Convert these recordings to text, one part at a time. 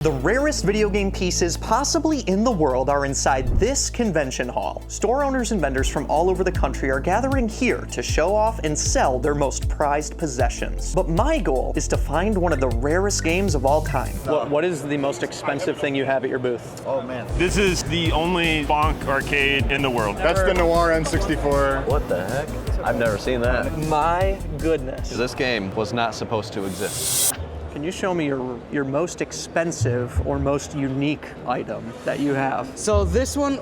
The rarest video game pieces possibly in the world are inside this convention hall. Store owners and vendors from all over the country are gathering here to show off and sell their most prized possessions. But my goal is to find one of the rarest games of all time. What is the most expensive thing you have at your booth? Oh man. This is the only bonk arcade in the world. That's the Noir N64. What the heck? I've never seen that. My goodness. This game was not supposed to exist. Can you show me your most expensive or most unique item that you have? So this one,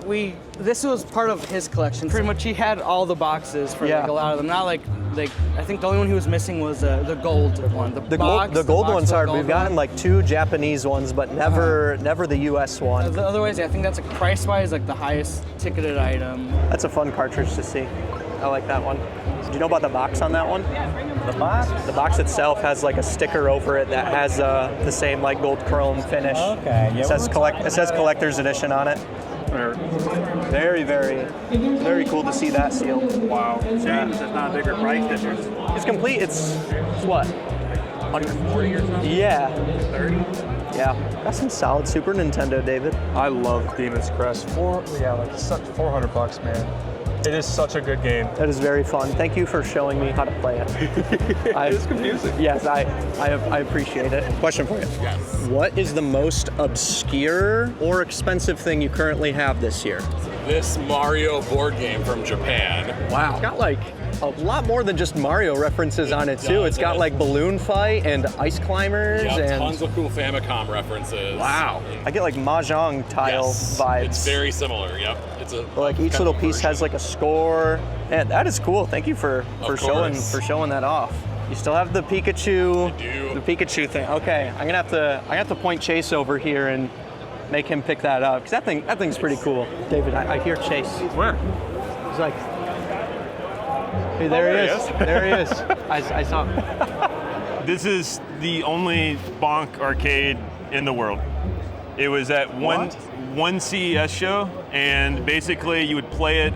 this was part of his collection. Pretty much he had all the boxes for like a lot of them. Not like I think the only one he was missing was the gold one. The gold one's hard. We've gotten like 2 Japanese ones, but never the US one. Otherwise, I think that's like price-wise like the highest ticketed item. That's a fun cartridge to see. I like that one. Do you know about the box on that one? The box? The box itself has like a sticker over it that has the same like gold chrome finish. Okay. Yeah, it says collector's edition on it. Very, very cool to see that seal. Wow. Shame it's not a bigger price difference. It's complete. It's what? 140 or something? Yeah. 30? Yeah. Got some solid Super Nintendo, David. I love Demon's Crest. Such $400, man. It is such a good game. That is very fun. Thank you for showing me how to play it. It's confusing. Yes, I appreciate it. Question for you. Yes. What is the most obscure or expensive thing you currently have this year? This Mario board game from Japan. Wow. It's got like a lot more than just Mario references on it too. It's got like balloon fight and ice climbers and tons of cool Famicom references. Wow. I get like mahjong tile vibes. It's very similar. Yep. It's a like each little piece has like a score. And that is cool. Thank you for showing that off. You still have the Pikachu. I do. The Pikachu thing. Okay, I'm gonna have to point Chase over here and make him pick that up because that thing's pretty cool. David, I hear Chase. Where? He's like, hey, there he is. There he is. I saw him. This is the only bonk arcade in the world. It was at one CES show, and basically you would play it,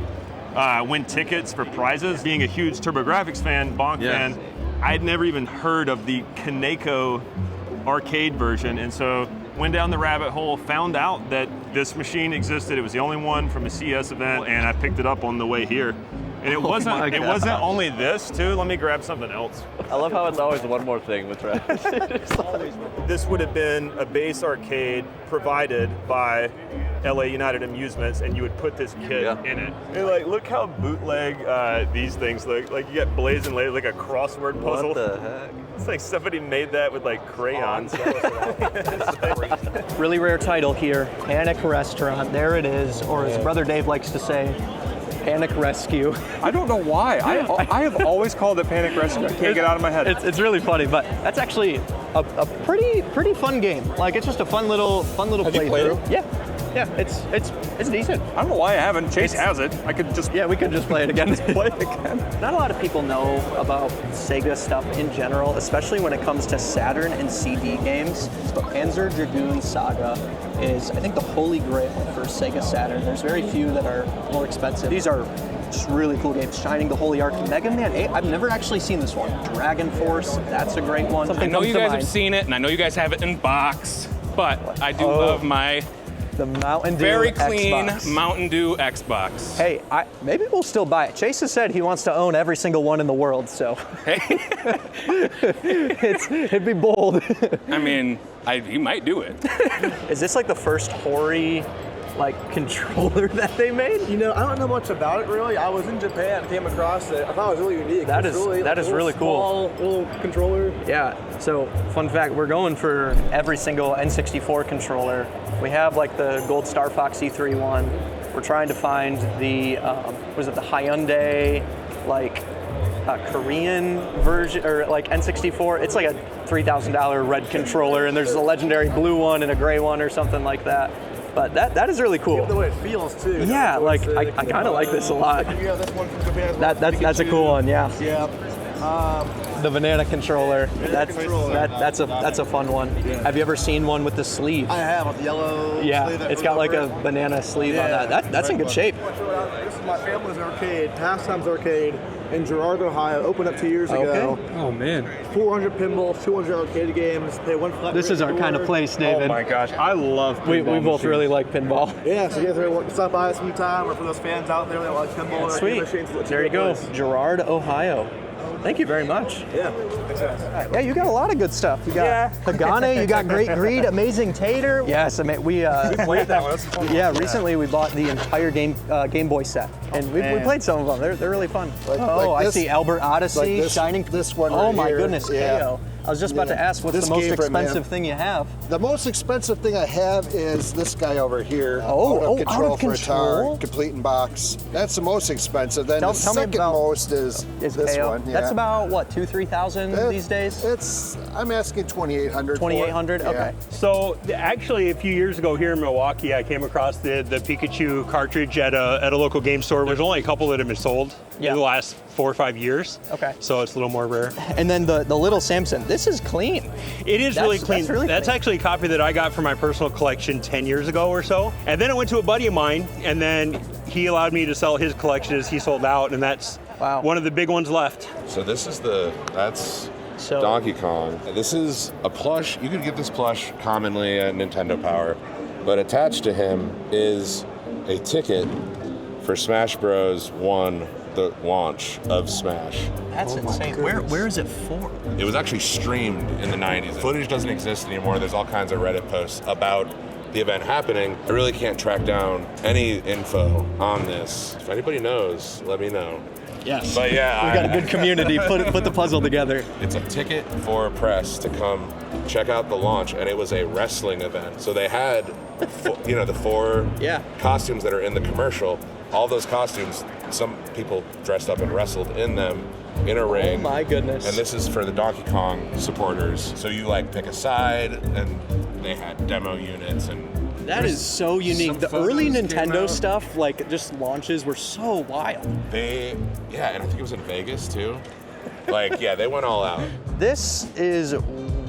win tickets for prizes. Being a huge TurboGrafx fan, bonk fan, I'd never even heard of the Kaneko arcade version, and so went down the rabbit hole, found out that this machine existed. It was the only one from a CES event, and I picked it up on the way here. And it wasn't only this too. Let me grab something else. I love how it's always one more thing with Travis. This would have been a base arcade provided by LA United Amusements, and you would put this kit in it. And like, look how bootleg these things look. Like you get blazing like a crossword puzzle. What the heck? It's like somebody made that with like crayons. Really rare title here, Panic Restaurant. There it is, or as Brother Dave likes to say, Panic Rescue. I don't know why. I have always called it Panic Rescue. I can't get it out of my head. It's really funny, but that's actually a pretty fun game. Like it's just a fun little playthrough. Have you played it? Yeah, it's decent. I don't know why I haven't. Chase has it. I could just we could just play it again. play it again. Not a lot of people know about Sega stuff in general, especially when it comes to Saturn and CD games. But Panzer Dragoon Saga is, I think, the holy grail for Sega Saturn. There's very few that are more expensive. These are just really cool games. Shining the Holy Ark, Mega Man 8. I've never actually seen this one. Dragon Force, that's a great one. I know you guys have seen it, and I know you guys have it in box, but I do love my the Mountain Dew very clean Xbox. Mountain Dew Xbox. Hey, maybe we'll still buy it. Chase has said he wants to own every single one in the world, so it'd be bold. I mean, he might do it. Is this like the first Hori controller that they made? You know, I don't know much about it really. I was in Japan, came across it. I thought it was really unique. That is really cool. Small little controller. Yeah. So, fun fact: we're going for every single N64 controller. We have like the Gold Star Fox E3 one. We're trying to find the the Hyundai Korean version or like N64. It's like a $3,000 red controller, and there's a legendary blue one and a gray one or something like that. But that is really cool. The way it feels too. Yeah, like I kind of like this a lot. Yeah, this one from Japan. That's a cool one. Yeah. Yeah. The banana controller. That's a fun one. Have you ever seen one with the sleeve? I have with the yellow. Yeah, sleeve that it's goes got like over a it. banana sleeve on that. That's in good shape. This is my family's arcade, Pastimes Arcade in Girard, Ohio. Opened up 2 years ago. Oh man. 400 pinballs, 200 arcade games. Pay one flat. This is our kind of place, David. Oh my gosh, I love We pinball both really machines. like pinball. Yeah, so you guys ever stop by sometime, or for those fans out there that like pinball or arcade Sweet. machines. it's a There you good go. place. Girard, Ohio. Thank you very much. Yeah. Yeah, you got a lot of good stuff. You got Hagane, you got Great Greed, Amazing Tater. Yes, I mean, we Played that one. That's a fun one. yeah, recently we bought the entire Game Boy set, and we played some of them. They're really fun. like I this- see Albert Odyssey, like this- Shining. this one Oh right my here, goodness, yeah. KO. I was just about to ask, what's This the most came from him. expensive thing you have? The most expensive thing I have is this guy over here. Oh, out of out of control for control? a tar, complete in box. That's the most expensive. Then Tell the me second about- most is this KO. one. Yeah. That's about what, 2,000-3,000 these days? I'm asking 2,800. 2,800. Okay. So actually, a few years ago here in Milwaukee, I came across the Pikachu cartridge at a local game store. There's only a couple that have been sold in the last 4 or 5 years. Okay. So it's a little more rare. And then the little Samson. This is clean. It is really clean. That's really That's clean. actually a copy that I got for my personal collection 10 years ago or so. And then it went to a buddy of mine, and then he allowed me to sell his collection as he sold out, and that's one of the big ones left. So this is that's Donkey Kong. This is a plush. You could get this plush commonly at Nintendo Power, but attached to him is a ticket for Smash Bros. 1, the launch of Smash. That's insane. Where is it for? It was actually streamed in the 90s. Footage doesn't exist anymore. There's all kinds of Reddit posts about the event happening. I really can't track down any info on this. If anybody knows, let me know. Yes. But yeah, We've got a good community. Put the puzzle together. It's a ticket for press to come check out the launch, and it was a wrestling event. So they had, the 4 costumes that are in the commercial. All those costumes, some people dressed up and wrestled in them in a ring. Oh my goodness. And this is for the Donkey Kong supporters. So you pick a side, and they had demo units and. That is so unique. The photos early came Nintendo out. stuff, just launches, were so wild. And I think it was in Vegas too. They went all out. This is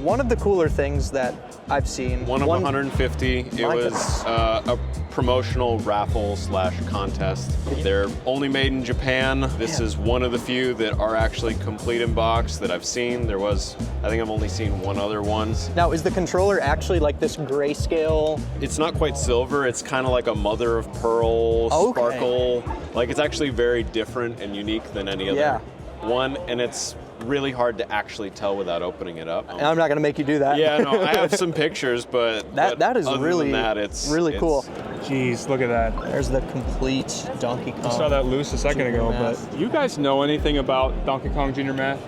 one of the cooler things that I've seen. One of 150. It My was goodness. a promotional raffle / contest. They're only made in Japan. This is one of the few that are actually complete in box that I've seen. I think I've only seen one other one. Now, is the controller actually like this grayscale? It's not quite silver. It's kind of like a mother of pearl sparkle. It's actually very different and unique than any other one, and it's really hard to actually tell without opening it up. And I'm not going to make you do that. Yeah, no, I have some pictures, but that is other really than that, it's really cool. Jeez, look at that. There's the complete Donkey Kong. I saw that loose a second Junior ago, Math. but you guys know anything about Donkey Kong Junior Math?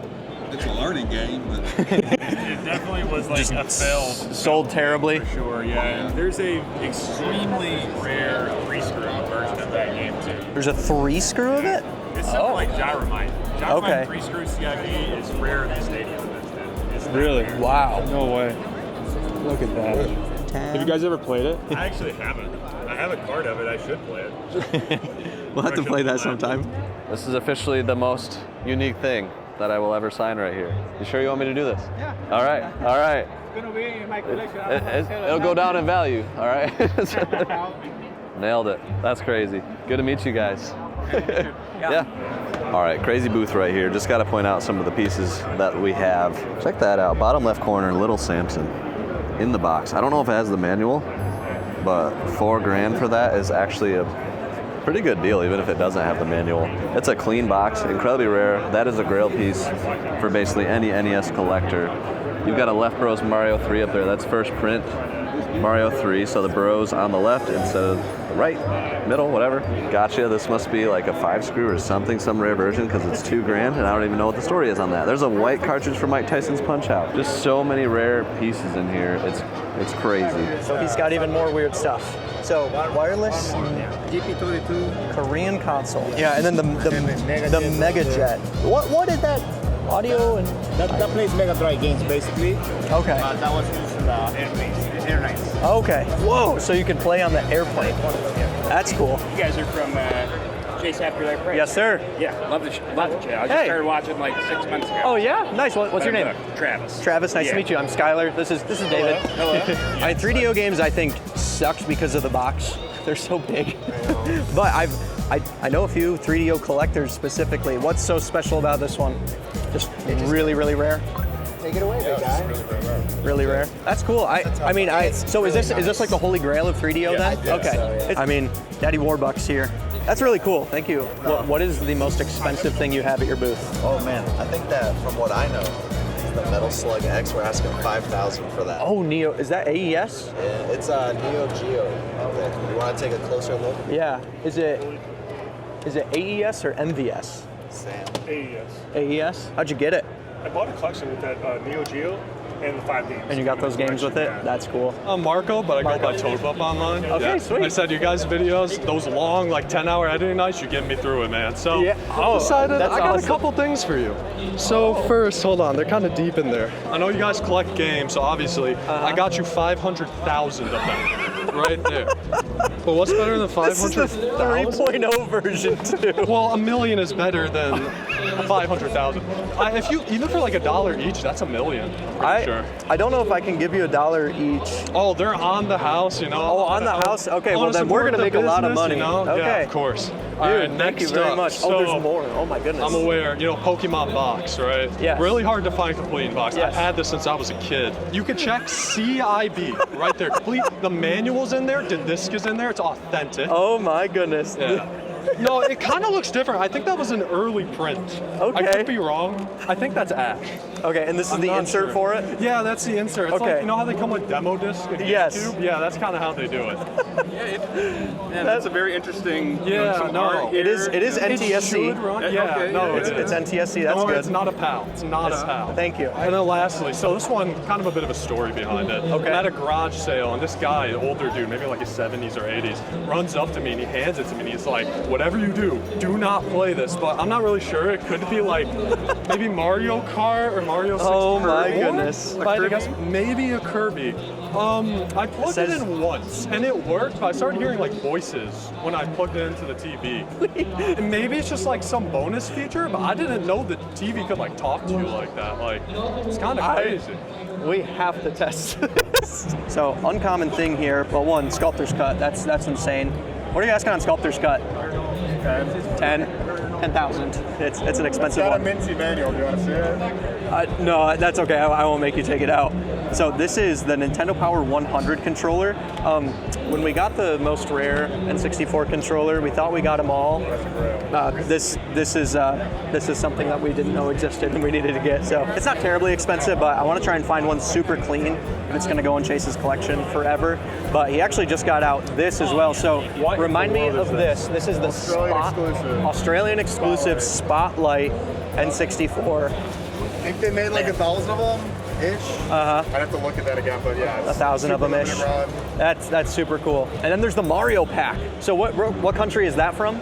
It's a learning game, but It definitely was a failed. Sold terribly. For sure, yeah. And there's a extremely rare 3-screw version of that game too. There's a 3-screw of it? It's something like Gyromite. Gyromite Okay. 3-screw CIV is rare in the stadium. It's not Really? rare. Wow. No way. Look at that. Have you guys ever played it? I actually haven't. I have a card of it. I should play it. We'll have to play that sometime. This is officially the most unique thing that I will ever sign right here. You sure you want me to do this? Yeah. All right. All right. It's going to be in my collection. It'll go down in value. All right. Nailed it. That's crazy. Good to meet you guys. Yeah. All right, crazy booth right here. Just got to point out some of the pieces that we have. Check that out. Bottom left corner, Little Samson in the box. I don't know if it has the manual, but $4,000 for that is actually a pretty good deal, even if it doesn't have the manual. It's a clean box, incredibly rare. That is a grail piece for basically any NES collector. You've got a Left Bros Mario 3 up there. That's first print Mario 3, so the Bros on the left instead of the right, middle, whatever. Gotcha. This must be like a 5-screw or something, some rare version, because it's $2,000, and I don't even know what the story is on that. There's a white cartridge for Mike Tyson's Punch-Out. Just so many rare pieces in here. It's crazy. So he's got even more weird stuff. So wireless, GP22 Korean console. Yeah, and then the Mega Jet. What is that? Audio and that plays Mega Drive games basically. okay. That was used for the airlines. Okay. Whoa. So you can play on the airplane. That's cool. You guys are from Chase After Their Price. Yes, sir. Yeah, love the channel. I just started watching like 6 months ago. Oh yeah, nice. What's your name? Travis. Travis, nice to meet you. I'm Skylar. This is David. Hello. All right, 3DO games I think sucked because of the box. They're so big. But I know a few 3DO collectors specifically. What's so special about this one? Just really, really rare. Take it away, big guy. Really rare. That's cool. So is this like the holy grail of 3DO then? Okay. So, yeah. I mean, Daddy Warbucks here. That's really cool. Thank you. What is the most expensive thing you have at your booth? Oh man, I think that from what I know, is the Metal Slug X. We're asking $5,000 for that. Oh, Neo. Is that AES? Yeah, it's Neo Geo. Okay. You want to take a closer look? Yeah. Is it AES or MVS? Sam. AES. AES? How'd you get it? I bought a collection with that Neo Geo and the 5 games. And you got those games with it? Yeah. That's cool. I'm Marco, but I go by Toadbup online. Okay, sweet. I said you guys' videos, those long, like 10-hour editing nights, you get me through it, man. So Yeah. Oh, decided that's I got awesome. a couple things for you. So first, hold on, they're kind of deep in there. I know you guys collect games, so obviously I got you 500,000 of them. Right there. But what's better than 500,000? This is the 3.0 version too. Well, a million is better than 500,000. If you even for like $1 each, that's a million. Sure. I don't know if I can give you $1 each. Oh, they're on the house, you know. Oh, on the house? Okay, well then we're gonna make a lot of money. You know? Okay. Yeah, of course. Dude, All right, thank you next very up. much. So, Oh, there's more. Oh my goodness. I'm aware, you know, Pokemon box, right? Yes. Really hard to find complete in box. Yes. I've had this since I was a kid. You can check CIB right there. Complete. The manual's in there. The disc is in there. It's authentic. Oh my goodness. Yeah. No, it kind of looks different. I think that was an early print. Okay. I could be wrong. I think that's Ash. Okay, and this is I'm the not insert sure. for it? Yeah, that's the insert. It's Okay. like, you know how they come with demo discs? in Yes. YouTube? Yeah, that's kind of how they do it. That's a very interesting. Yeah, no. It is NTSC. It should run. Yeah, Okay, no, It's NTSC, that's no, good. it's not a PAL. It's not a PAL. Thank you. And then lastly, so this one, kind of a bit of a story behind it. Okay. I'm at a garage sale, and this guy, an older dude, maybe like his 70s or 80s, runs up to me and he hands it to me, and he's like, whatever you do not play this. But I'm not really sure. It could be like maybe Mario Kart or Mario 64. Oh my Or goodness. if I had to guess, maybe a Kirby. I plugged it in once, and it worked, but I started hearing like voices when I plugged it into the TV. And maybe it's just like some bonus feature, but I didn't know the TV could like talk to you like that. Like, it's kind of crazy. We have to test this. So, uncommon thing here, but one, Sculptor's Cut. That's insane. What are you asking on Sculptor's Cut? 10,000. It's an expensive one. Got a minty manual. Do you want to see it? No, that's okay. I won't make you take it out. So this is the Nintendo Power 100 controller. When we got the most rare N64 controller, we thought we got them all. This is something that we didn't know existed and we needed to get. So it's not terribly expensive, but I want to try and find one super clean. It's going to go in Chase's collection forever. But he actually just got out this as well. So remind me of this. This is the Australian exclusive Spotlight N64. I think they made like 1,000 of them ish. I'd have to look at that again, but yeah, 1,000 of them ish. That's super cool. And then there's the Mario pack. So what country is that from?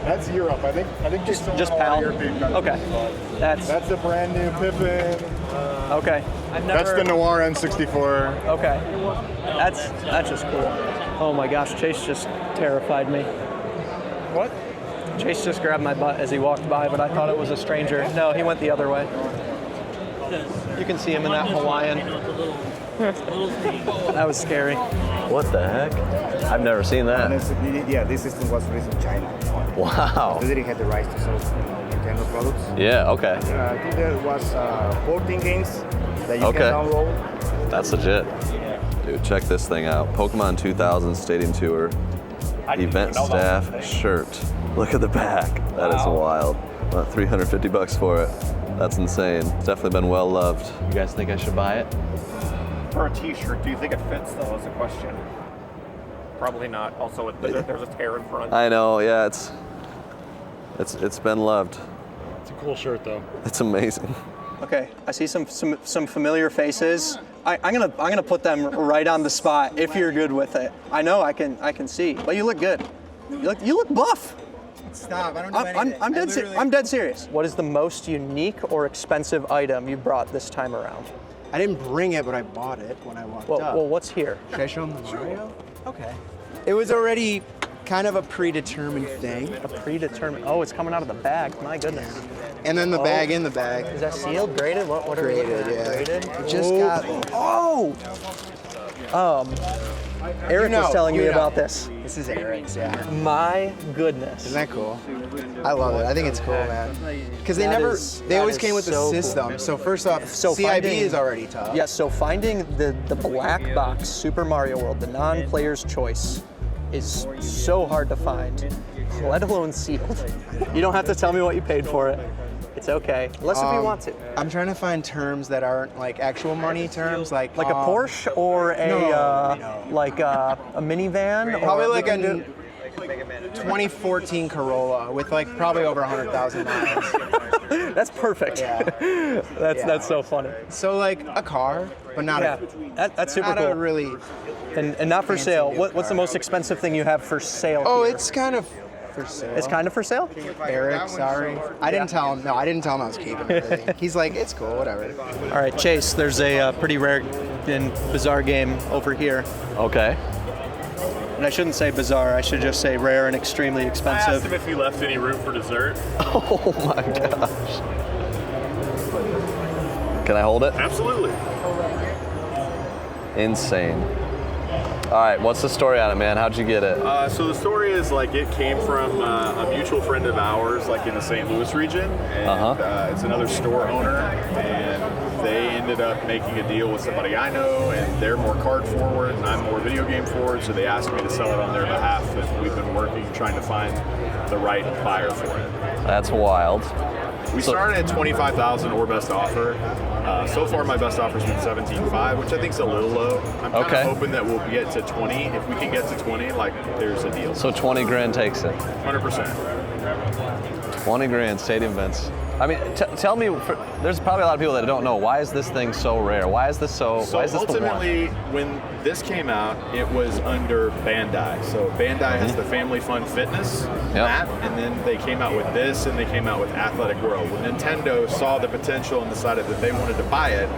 That's Europe. I think Just PAL. European countries, Okay. but that's a brand new Pippin. Okay. That's the Noir N64. Okay. That's just cool. Oh my gosh, Chase just terrified me. What? Chase just grabbed my butt as he walked by, but I thought it was a stranger. No, he went the other way. You can see him in that Hawaiian. That was scary. What the heck? I've never seen that. Yeah, this system was released in China. Wow. They didn't have the rights to sell Nintendo products. Yeah, okay. I think there was 14 games that you can download. That's legit. Dude, check this thing out. Pokemon 2000 Stadium Tour. Event staff shirt. Look at the back. That is wild. About $350 for it. That's insane. It's definitely been well loved. You guys think I should buy it? For a t-shirt, do you think it fits though is a question. Probably not. Also, there's a tear in front. I know, yeah, it's been loved. It's a cool shirt though. It's amazing. Okay, I see some familiar faces. I'm gonna put them right on the spot if you're good with it. I know I can see, but you look good. You look buff. Stop! I don't do anything. I'm dead serious. What is the most unique or expensive item you brought this time around? I didn't bring it, but I bought it when I walked up. Well, what's here? Should I show them the Mario? Okay. It was already kind of a predetermined thing. A predetermined. Oh, it's coming out of the bag. My goodness. And then the bag in the bag. Is that sealed? Graded? What are we looking at? Yeah. Graded? It just got. Oh! Eric was telling me about this. This is Eric's, yeah. My goodness. Isn't that cool? I love it. I think it's cool, man. Because they always came with the system. Cool. So first off, CIB is already tough. Yeah, so finding the black box Super Mario World, the non-player's choice, is so hard to find, let alone sealed. You don't have to tell me what you paid for it. It's okay, unless if you want to. I'm trying to find terms that aren't like actual money terms, like a Porsche or a like a minivan. Probably like a 2014 Corolla with like probably over 100,000 miles. That's perfect. Yeah. That's so funny. So like a car, but not that's super cool. A really and not for sale. What's the most expensive thing you have for sale? Oh, here? it's kind of for sale. It's kind of for sale? Eric, sorry. I didn't tell him. No, I didn't tell him I was keeping it. Really. He's like, it's cool, whatever. All right, Chase, there's a pretty rare and bizarre game over here. Okay. And I shouldn't say bizarre, I should just say rare and extremely expensive. I asked him if he left any room for dessert. Oh my gosh. Can I hold it? Absolutely. Insane. All right, what's the story on it, man? How'd you get it? So the story is like it came from a mutual friend of ours, like in the St. Louis region, and it's another store owner, and they ended up making a deal with somebody I know, and they're more card forward, and I'm more video game forward, so they asked me to sell it on their behalf, and we've been working, trying to find the right buyer for it. That's wild. We started at $25,000 or best offer. So far, my best offer's been $17,500, which I think is a little low. I'm kind of hoping that we'll get to 20. If we can get to 20, like there's a deal. So 20 grand takes it. 100%. 20 grand, stadium events. I mean, tell me, there's probably a lot of people that don't know, why is this thing so rare? Why is this so, why is this ultimately, when this came out, it was under Bandai. So Bandai has the Family Fun Fitness map, and then they came out with this, and they came out with Athletic World. When Nintendo saw the potential and decided that they wanted to buy it,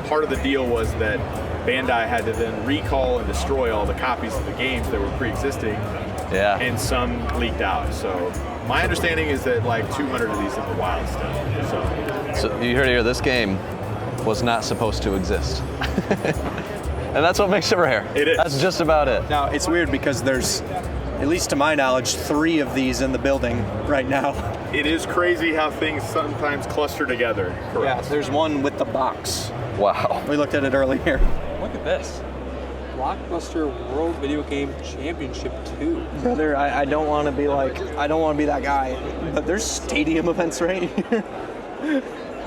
part of the deal was that Bandai had to then recall and destroy all the copies of the games that were pre-existing, and some leaked out. So my understanding is that like 200 of these in the wild still. So you heard here, this game was not supposed to exist. And that's what makes it rare. It is. That's just about it. Now, it's weird because there's, at least to my knowledge, 3 of these in the building right now. It is crazy how things sometimes cluster together. Correct. Yeah, there's one with the box. Wow. We looked at it earlier. Look at this. Blockbuster World Video Game Championship 2. Brother, I don't want to be like, I don't want to be that guy, but there's stadium events right here.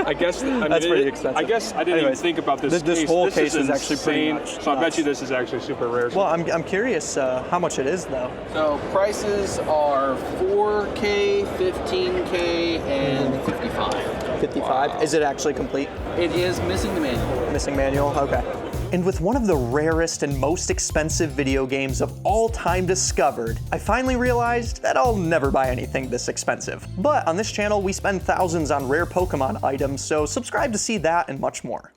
I guess that's pretty expensive. I guess I didn't even think about this. This whole case is actually pretty insane. much So I bet you this is actually super rare. Well, I'm curious how much it is though. So prices are 4K, 15K, and 55. 55. Is it actually complete? It is missing the manual. Missing manual. Okay. And with one of the rarest and most expensive video games of all time discovered, I finally realized that I'll never buy anything this expensive. But on this channel, we spend thousands on rare Pokemon items, so subscribe to see that and much more.